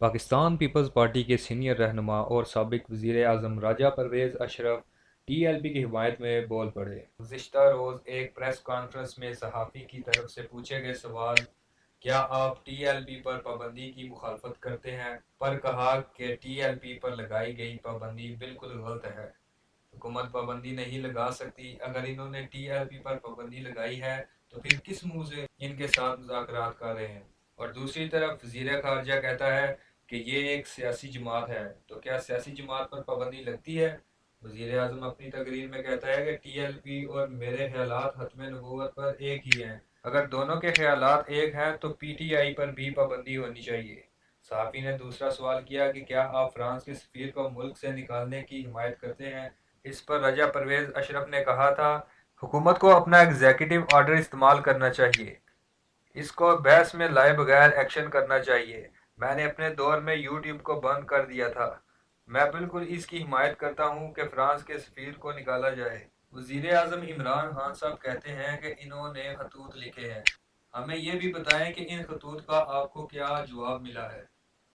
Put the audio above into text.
Pakistan peoples party के senior रहनुमा और साबिक वज़ीर आज़म राजा परवेज़ अशरफ टीएलपी की हिमायत में बोल पड़े। गुज़िश्ता रोज़ एक प्रेस कॉन्फ्रेंस में सहाफ़ी की तरफ से पूछे गए सवाल क्या आप टीएलपी पर पाबंदी की मुखालफत करते हैं पर कहा कि टीएलपी पर लगाई गई पाबंदी बिल्कुल गलत है। हुकूमत पाबंदी नहीं लगा सकती। अगर इन्होंने टीएलपी पर पाबंदी लगाई है तो फिर किस मुंह से इनके साथ मुज़ाकरात कर रहे हैं। और दूसरी तरफ वज़ीर ख़ारजा कहता है कि ये एक सियासी जमात है, तो क्या सियासी जमात पर पाबंदी लगती है। वज़ीर आज़म अपनी तकरीर में कहता है कि टीएलपी और मेरे ख्यालात ख़त्म नबूवत पर एक ही हैं। अगर दोनों के ख्यालात एक हैं तो पीटीआई पर भी पाबंदी होनी चाहिए। सहाफ़ी ने दूसरा सवाल किया कि क्या आप फ्रांस के सफ़ीर को मुल्क से निकालने की हिमायत करते हैं। इस पर रजा परवेज़ अशरफ ने कहा था हुकूमत को अपना एग्जीक्यूटिव ऑर्डर इस्तेमाल करना चाहिए, इसको बहस में लाए बगैर एक्शन करना चाहिए। मैंने अपने दौर में यूट्यूब को बंद कर दिया था। मैं बिल्कुल इसकी हिमायत करता हूँ कि फ्रांस के सफ़ीर को निकाला जाए। वज़ीर आज़म इमरान खान साहब कहते हैं कि इन्होंने खतूत लिखे हैं, हमें ये भी बताएं कि इन खतूत का आपको क्या जवाब मिला है।